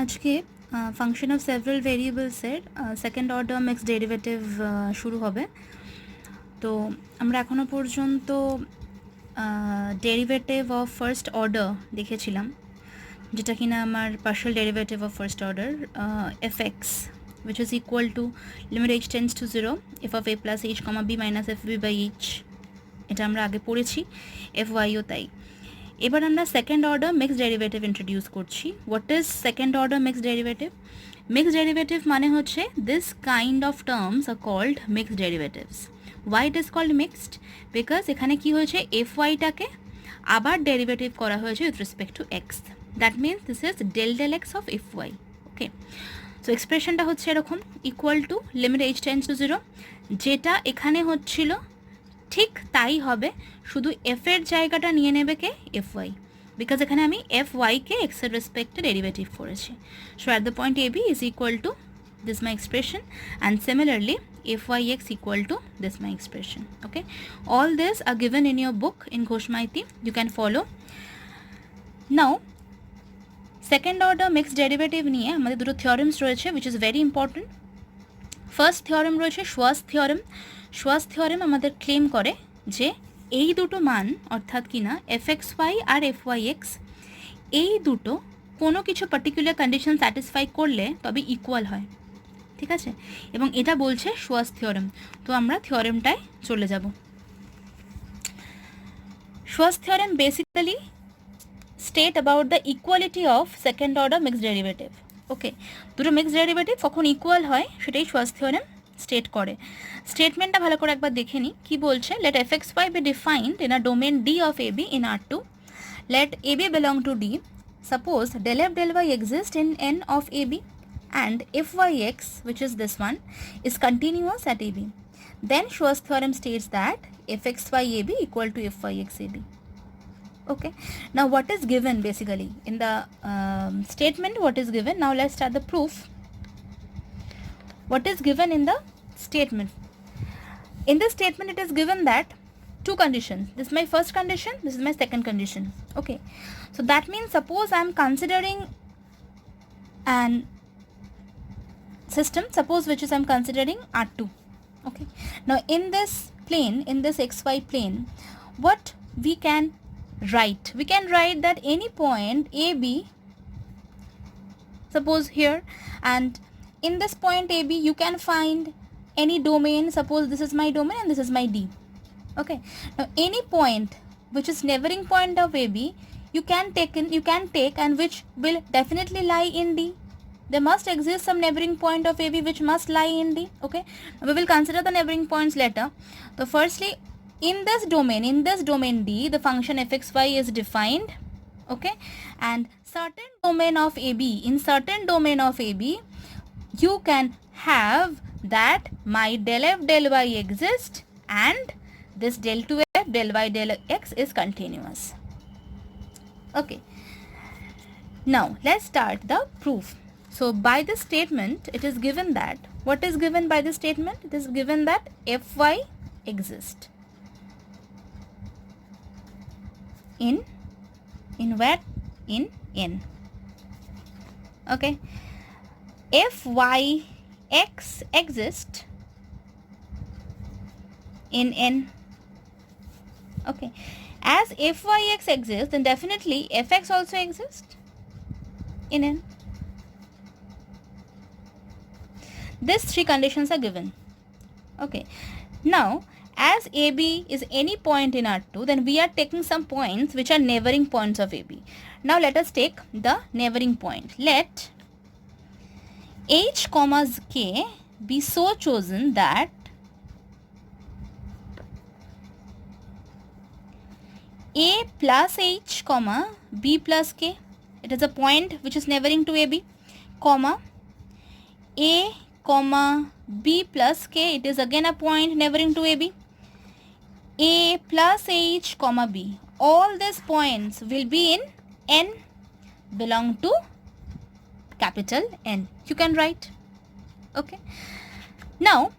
আজকে function of several ভেরিয়েবলসের second order mixed derivative শুরু হবে। তো আমরা এখনও পর্যন্ত ডেরিভেটিভ অফ ফার্স্ট অর্ডার দেখেছিলাম, যেটা কিনা আমার partial derivative of first order F x which is equal to limit h tends to 0 f of a plus h comma b minus f b by h। এটা আমরা আগে পড়েছি, F YO তাই। এবার আমরা second order mixed derivative introduce করছি। What is second order mixed derivative? Mixed derivative মানে হচ্ছে this kind of terms are called mixed derivatives. Why it is called mixed? Because এখানে কি হয়েছে, এফ ওয়াইটাকে আবার ডেরিভেটিভ করা হয়েছে with respect to X. That means this is del del X of F Y. Okay, so এক্সপ্রেশনটা হচ্ছে এরকম, equal to limit H tends to 0, যেটা এখানে হচ্ছিল ঠিক তাই হবে, শুধু এফের জায়গাটা নিয়ে নেবে কে, এফ ওয়াই, বিকজ এখানে আমি এফ ওয়াইকে এক্সের রেসপেক্টে ডেরিভেটিভ করেছি। So at the point A B is equal to this my expression, and similarly F Y X equal to this my expression. Okay, all this are given in your book in Ghosh Maiti, you can follow. Now second order mixed derivative নিয়ে আমাদের দুটো theorems রয়েছে which is very important. First theorem রয়েছে শোয়াস theorem. শোয়াস theorem আমাদের claim করে যে এই দুটো মান, অর্থাৎ কিনা এফ এক্স ওয়াই আর এফ ওয়াই এক্স, এই দুটো কোনো কিছু পার্টিকুলার কন্ডিশন স্যাটিসফাই করলে তবে ইকুয়াল হয়, ঠিক আছে? এবং এটা বলছে শোয়াস থিওরেম। তো আমরা থিওরেমটায় চলে যাব। শোয়াস theorem basically state about the equality of second order mixed derivative. Okay, দুটো মিক্সড ডেরিভেটিভ কখন ইকুয়াল হয় সেটাই শোয়াস থিওরেম স্টেট করে। স্টেটমেন্টটা ভালো করে একবার দেখে নিই কী বলছে। Let F X Y be defined in a domain D of A B in R two. Let A B belong to D. Suppose del f del y exist in n of a b and if yx, which is this one, is continuous at a b, then Schwarz theorem states that f(x, y, a b) equal to f, y, x, a b. Okay, now what is given basically in the statement? What is given? Now let's start the proof. What is given in the statement? In the statement it is given that two conditions. This is my first condition, this is my second condition. Okay, so that means suppose I am considering an system, suppose which is I am considering R2. Okay, now in this plane, in this xy plane, what we can write? We can write that any point AB, suppose here, and in this point AB you can find any domain. Suppose this is my domain and this is my D. Okay, now any point which is neighboring point of AB you can take and which will definitely lie in D. There must exist some neighboring point of AB which must lie in D. Okay, now we will consider the neighboring points later. So firstly, in this domain D, the function fxy is defined. Okay, and certain domain of AB, in certain domain of AB you can have that my del f del y exist and this del 2f del y del x is continuous. Okay, now let's start the proof. So by the statement it is given that, what is given by the statement? It is given that fy exist in where? In n. Okay, fyx exist in n. Okay, as fyx exists, then definitely fx also exists in n. These three conditions are given. Okay, now as AB is any point in R2, then we are taking some points which are neighboring points of AB. Now let us take the neighboring point. Let h commas k be so chosen that a plus h comma b plus k, it is a point which is neighboring to AB, comma a comma b plus k, it is again a point neighboring to AB, a plus h comma b. All these points will be in n, belong to capital N. You can write. Okay, now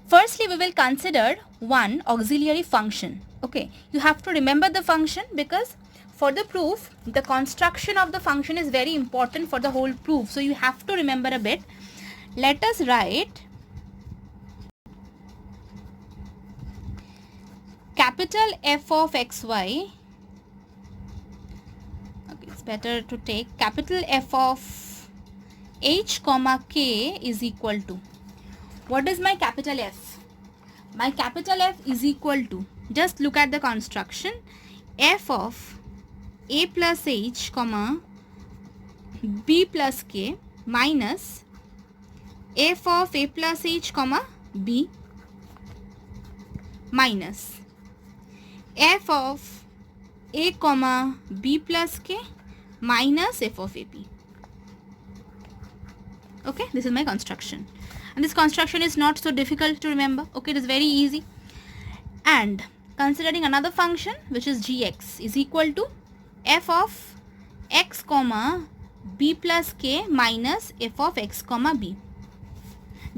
firstly we will consider one auxiliary function. Okay, you have to remember the function because for the proof, the construction of the function is very important for the whole proof. So you have to remember a bit. Let us write capital F of xy. Okay, it's better to take capital F of h comma k is equal to. What is my capital F? My capital F is equal to, just look at the construction, f of a plus h comma b plus k minus f of a plus h comma b minus f of a comma b plus k minus f of ap. Okay, this is my construction. And this construction is not so difficult to remember. Okay, it is very easy. And considering another function which is gx is equal to f of x comma b plus k minus f of x comma b.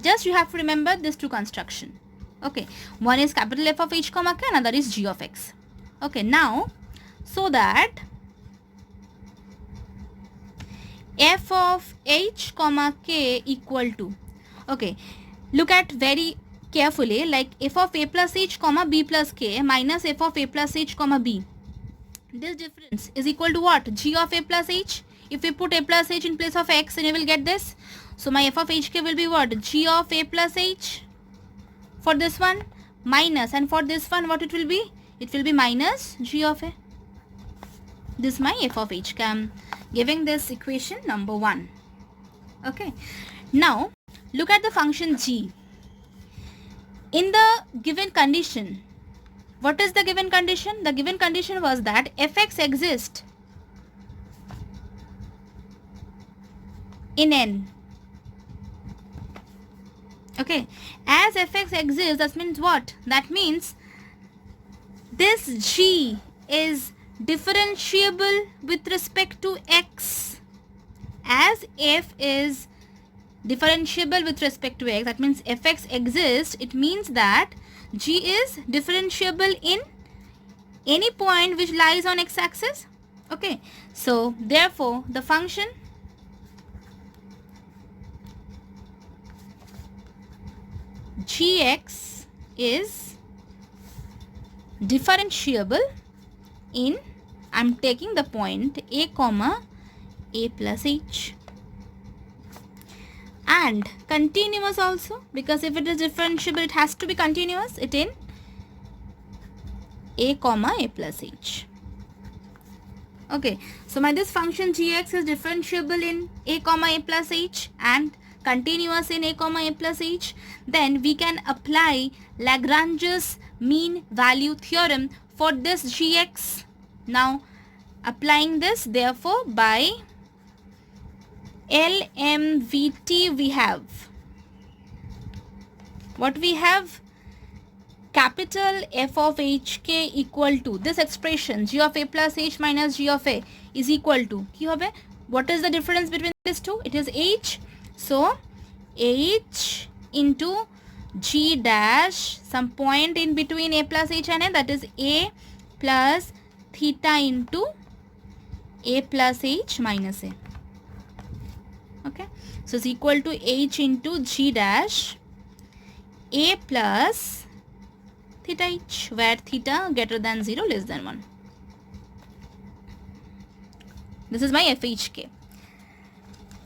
Just you have to remember these two construction. Okay, one is capital F of h comma k, another is g of x. Okay, now so that f of h comma k equal to, okay, look at very carefully, like f of a plus h comma b plus k minus f of a plus h comma b. This difference is equal to what? G of a plus h. If we put a plus h in place of x, then you will get this. So my f of hk will be what? G of a plus h for this one minus, and for this one what it will be? It will be minus g of a. This is my f of hk. I am giving this equation number 1. Okay. Now look at the function g. In the given condition, what is the given condition? The given condition was that fx exists in n. Okay, as fx exists, that means what? That means this g is differentiable with respect to x. As f is differentiable with respect to x, that means fx exists, it means that g is differentiable in any point which lies on x-axis. Okay, so therefore the function gx is differentiable in, I am taking the point a comma a plus h, and continuous also, because if it is differentiable it has to be continuous, it in a comma a plus h. Okay, so my this function gx is differentiable in a comma a plus h and continuous in a comma a plus h. Then we can apply Lagrange's mean value theorem for this gx. Now applying this, therefore by LMVT we have what? We have capital F of hk equal to this expression g of a plus h minus g of a is equal to ki hobe? What is the difference between these two? It is h. So h into g dash, some point in between a plus h and a, that is a plus theta into a plus h minus a. Okay, so it's equal to h into g dash a plus theta h, where theta greater than 0 less than 1. This is my FHK.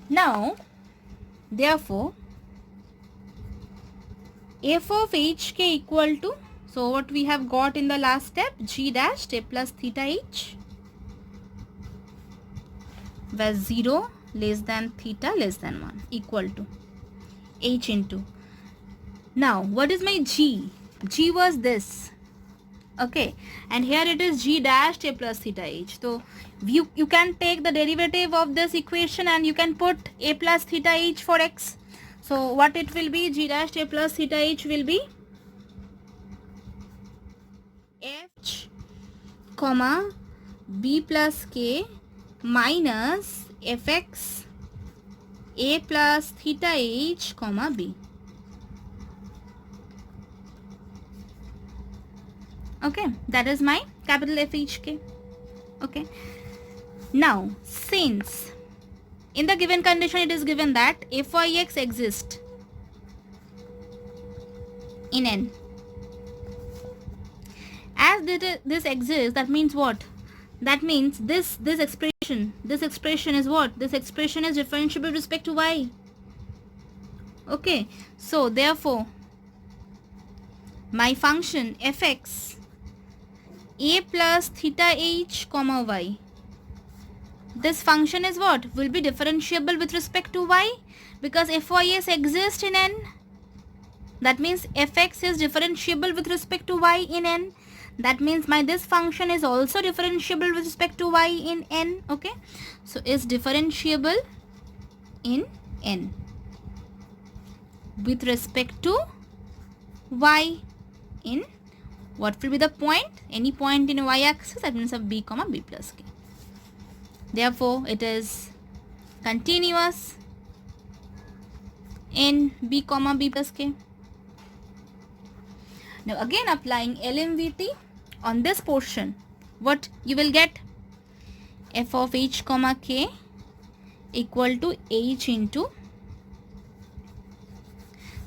Now therefore f of hk equal to, so what we have got in the last step, g dash a plus theta h, where 0 less than theta less than 1 equal to h into, now what is my g? G was this. Okay, and here it is g dash a plus theta h. So you can take the derivative of this equation and you can put a plus theta h for x. So what it will be? G dash a plus theta h will be h comma b plus k minus fx a plus theta h comma b. Okay, that is my capital FHK. Okay, now since in the given condition it is given that fyx exists in n, as this exists, that means what? That means this expression is what? This expression is differentiable with respect to y. Okay, so therefore my function fx a plus theta h comma y, this function is what? Will be differentiable with respect to y, because fys exists in n. That means fx is differentiable with respect to y in n. That means my this function is also differentiable with respect to y in n. Okay, so is differentiable in n with respect to y in what will be the point? Any point in y axis, that means of b comma b plus k. Therefore it is continuous in b comma b plus k. Now again applying LMVT on this portion, what you will get? F of h comma k equal to h into,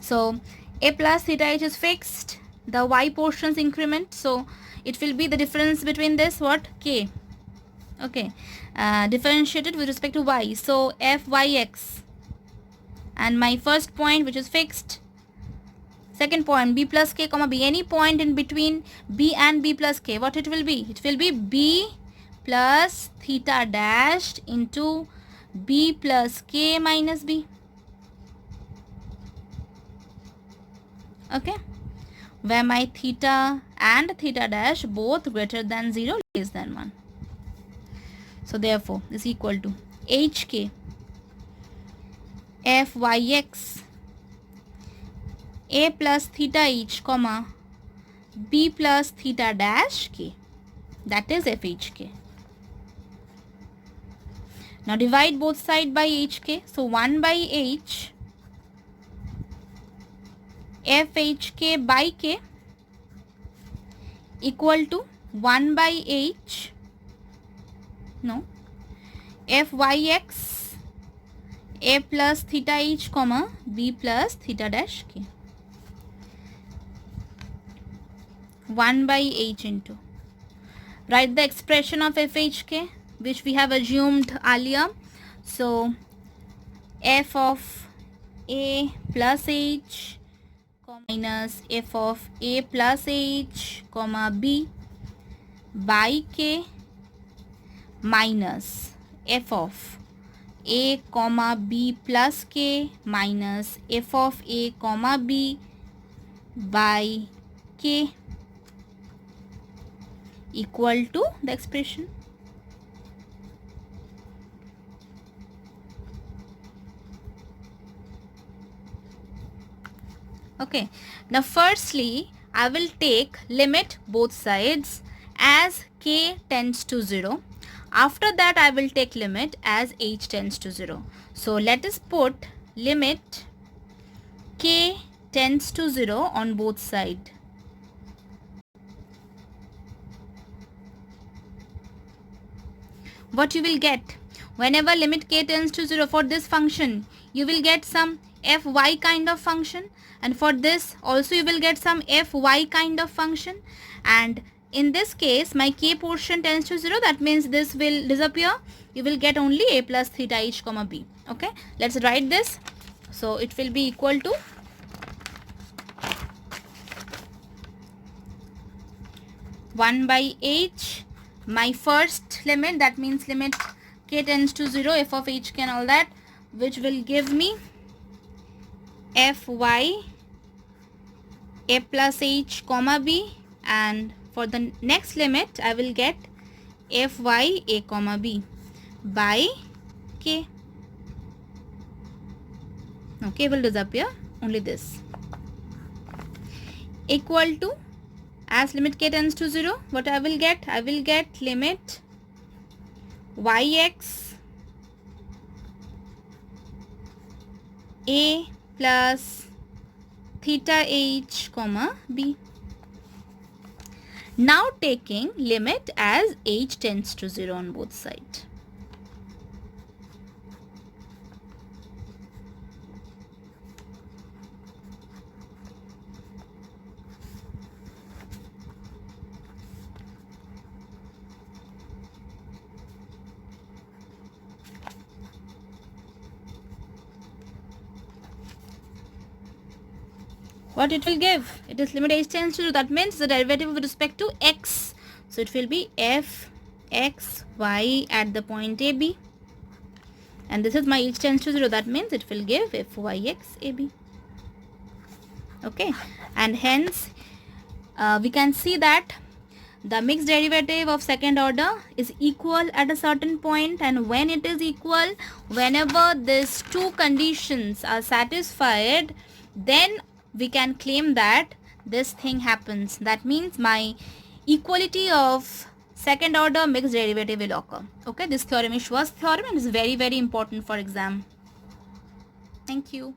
so a plus theta h is fixed, the y portions increment, so it will be the difference between this what? K. Okay, differentiated with respect to y, so fyx, and my first point which is fixed, second point b plus k comma b, any point in between b and b plus k, what it will be? It will be b plus theta dashed into b plus k minus b. Okay, where my theta and theta dash both greater than 0, less than 1. So therefore is equal to hk fyx a plus theta h comma b plus theta dash k, that is fhk. Now divide both sides by hk, so 1 by h fhk by k equal to 1 by h, no, fyx a plus theta h comma b plus theta dash k, 1 by h into, write the expression of fhk which we have assumed earlier. So f of a plus h minus f of a plus h comma b by k minus f of a comma b plus k minus f of a comma b by k equal to the expression. Okay, now firstly I will take limit both sides as k tends to 0. After that I will take limit as h tends to 0. So let us put limit k tends to 0 on both sides. What you will get? Whenever limit k tends to 0 for this function, you will get some fy kind of function, and for this also you will get some fy kind of function, and in this case my k portion tends to 0, that means this will disappear. You will get only a plus theta h comma b. Okay, let's write this. So it will be equal to one by h, my first limit, that means limit k tends to 0, f of h k and all that, which will give me fy a plus h comma b, and for the next limit I will get fy a comma b by k. Now k will disappear, only this, equal to, as limit k tends to 0, what I will get? I will get limit yx a plus theta h comma b. Now taking limit as h tends to 0 on both sides. What it will give? It is limit h tends to 0. That means the derivative with respect to x. So it will be f x y at the point AB. And this is my h tends to 0. That means it will give f y x AB. Okay. And hence we can see that the mixed derivative of second order is equal at a certain point, and when it is equal, whenever these two conditions are satisfied, then we can claim that this thing happens. That means my equality of second order mixed derivative will occur. Okay, this theorem is Schwarz theorem and is very, very important for exam. Thank you.